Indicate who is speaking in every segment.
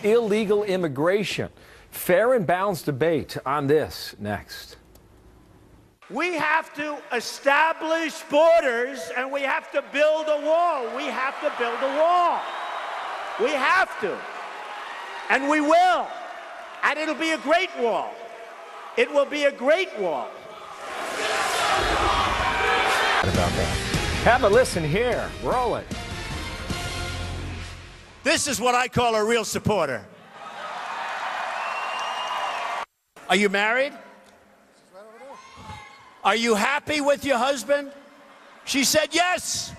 Speaker 1: Illegal immigration. Fair and balanced debate on this next.
Speaker 2: We have to establish borders and we have to build a wall. We have to build a wall. We have to. And we will. And it'll be a great wall. It will be a great wall.
Speaker 1: About that. Have a listen here. Roll it.
Speaker 2: This is what I call a real supporter. Are you married? Are you happy with your husband? She said yes.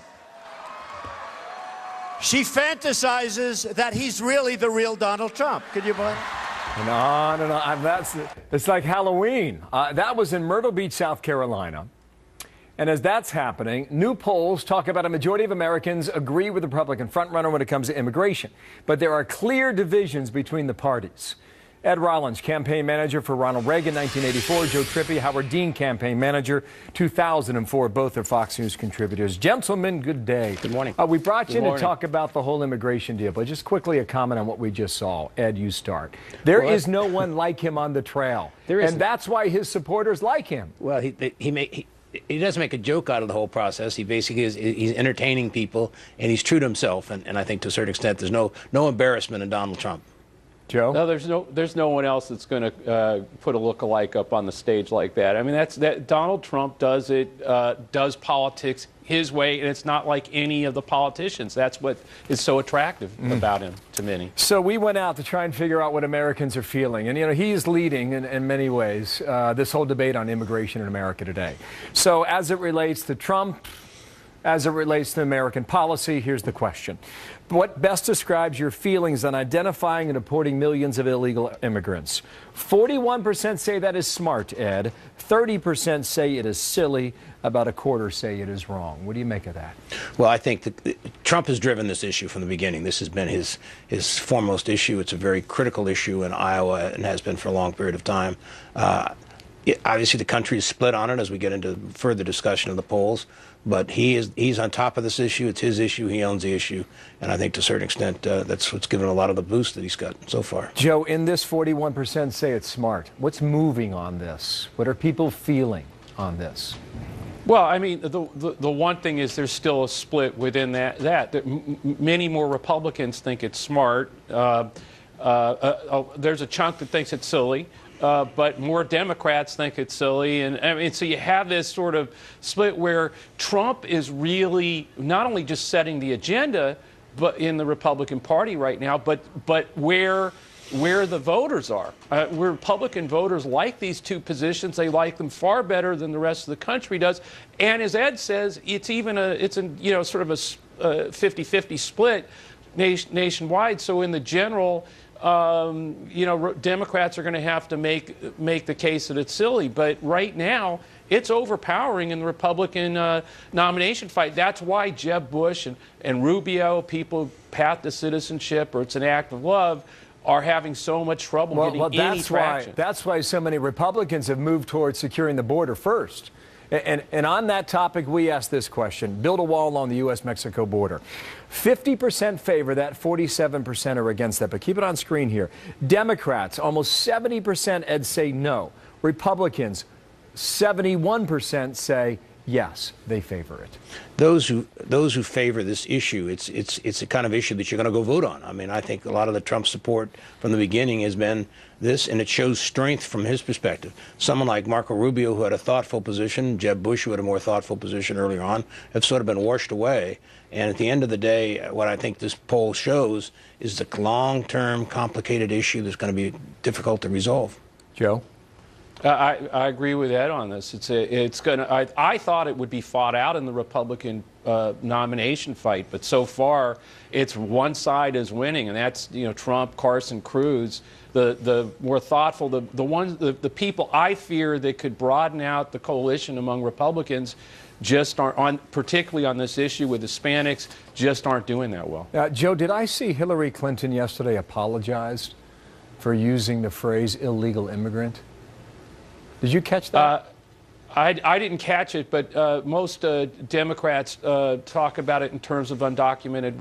Speaker 2: She fantasizes that he's really the real Donald Trump. Could you believe it?
Speaker 1: No. It's like Halloween. That was in Myrtle Beach, South Carolina. And as that's happening, new polls talk about a majority of Americans agree with the Republican frontrunner when it comes to immigration. But there are clear divisions between the parties. Ed Rollins, campaign manager for Ronald Reagan, 1984. Joe Trippi, Howard Dean, campaign manager, 2004. Both are Fox News contributors. Gentlemen, good day.
Speaker 3: Good morning.
Speaker 1: We brought you in to talk about the whole immigration deal, but just quickly a comment on what we just saw. Ed, you start. There is no one like him on the trail. And that's why his supporters like him.
Speaker 3: Well, he doesn't make a joke out of the whole process. He basically he's entertaining people, and he's true to himself. And I think to a certain extent, there's no embarrassment in Donald Trump.
Speaker 1: Joe?
Speaker 4: No, there's no one else that's going to put a lookalike up on the stage like that. I mean, that Donald Trump does politics his way, and it's not like any of the politicians. That's what is so attractive about him to many.
Speaker 1: So we went out to try and figure out what Americans are feeling. And, he's leading in many ways this whole debate on immigration in America today. So as it relates to Trump, as it relates to American policy, here's the question. What best describes your feelings on identifying and deporting millions of illegal immigrants? 41% say that is smart, Ed. 30% say it is silly. About a quarter say it is wrong. What do you make of that?
Speaker 3: Well, I think that Trump has driven this issue from the beginning. This has been his foremost issue. It's a very critical issue in Iowa and has been for a long period of time. Obviously, the country is split on it as we get into further discussion of the polls. But he's on top of this issue. It's his issue. He owns the issue. And I think to a certain extent, that's what's given a lot of the boost that he's got so far.
Speaker 1: Joe, in this 41% say it's smart. What's moving on this? What are people feeling on this?
Speaker 4: Well, I mean, the one thing is there's still a split within that many more Republicans think it's smart. There's a chunk that thinks it's silly. But more Democrats think it's silly. And I mean, so you have this sort of split where Trump is really not only just setting the agenda but in the Republican Party right now, but where the voters are. Where Republican voters like these two positions. They like them far better than the rest of the country does. And as Ed says, it's sort of a 50-50 split nationwide. So in the general, Democrats are going to have to make the case that it's silly. But right now, it's overpowering in the Republican nomination fight. That's why Jeb Bush and Rubio, people path to citizenship or it's an act of love, are having so much trouble getting any traction.
Speaker 1: That's why so many Republicans have moved towards securing the border first. And on that topic, we asked this question. Build a wall along the U.S.-Mexico border. 50% favor that, 47% are against that. But keep it on screen here. Democrats, almost 70%, Ed, say no. Republicans, 71% say yes, they favor it.
Speaker 3: Those who favor this issue, it's a kind of issue that you're going to go vote on. I mean, I think a lot of the Trump support from the beginning has been this, and it shows strength from his perspective. Someone like Marco Rubio, who had a thoughtful position, Jeb Bush, who had a more thoughtful position earlier on, have sort of been washed away. And at the end of the day, what I think this poll shows is the long-term, complicated issue that's going to be difficult to resolve.
Speaker 1: Joe?
Speaker 4: I agree with Ed on this. I thought it would be fought out in the Republican nomination fight, but so far it's one side is winning, and that's Trump, Carson, Cruz. The more thoughtful, the people I fear that could broaden out the coalition among Republicans just aren't particularly on this issue with Hispanics, just aren't doing that well.
Speaker 1: Joe, did I see Hillary Clinton yesterday apologized for using the phrase illegal immigrant? Did you catch that?
Speaker 4: I didn't catch it, but most Democrats talk about it in terms of undocumented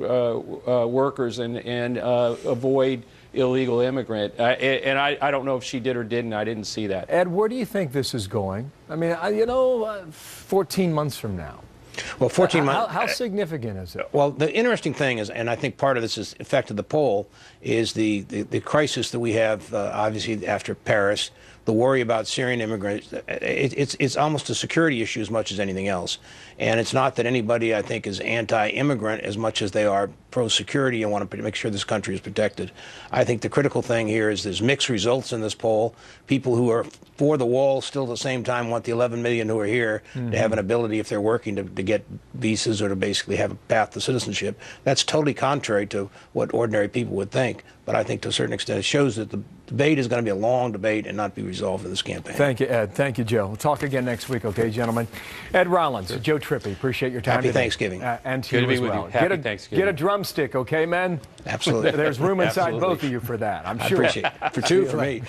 Speaker 4: workers and avoid illegal immigrant. And I don't know if she did or didn't. I didn't see that.
Speaker 1: Ed, where do you think this is going? I mean, 14 months from now.
Speaker 3: Well, 14 months.
Speaker 1: How significant is it?
Speaker 3: Well, the interesting thing is, and I think part of this has affected the poll, is the crisis that we have, obviously, after Paris, the worry about Syrian immigrants. It's almost a security issue as much as anything else. And it's not that anybody, I think, is anti-immigrant as much as they are pro-security and want to make sure this country is protected. I think the critical thing here is there's mixed results in this poll. People who are for the wall still at the same time want the 11 million who are here to have an ability, if they're working, to get visas or to basically have a path to citizenship. That's totally contrary to what ordinary people would think. But I think to a certain extent it shows that the debate is going to be a long debate and not be resolved in this campaign.
Speaker 1: Thank you, Ed. Thank you, Joe. We'll talk again next week, okay, gentlemen? Ed Rollins, Joe Trippi, appreciate your time
Speaker 3: Happy
Speaker 1: today.
Speaker 3: Thanksgiving.
Speaker 1: And to
Speaker 4: Good
Speaker 1: you
Speaker 4: to be
Speaker 1: as
Speaker 4: with
Speaker 1: well.
Speaker 4: you. Happy Thanksgiving.
Speaker 1: Get a drumstick, okay, men?
Speaker 3: Absolutely.
Speaker 1: There's room inside
Speaker 4: Absolutely.
Speaker 1: both of you for that, I'm
Speaker 3: I
Speaker 1: sure.
Speaker 3: appreciate it. For two, for me.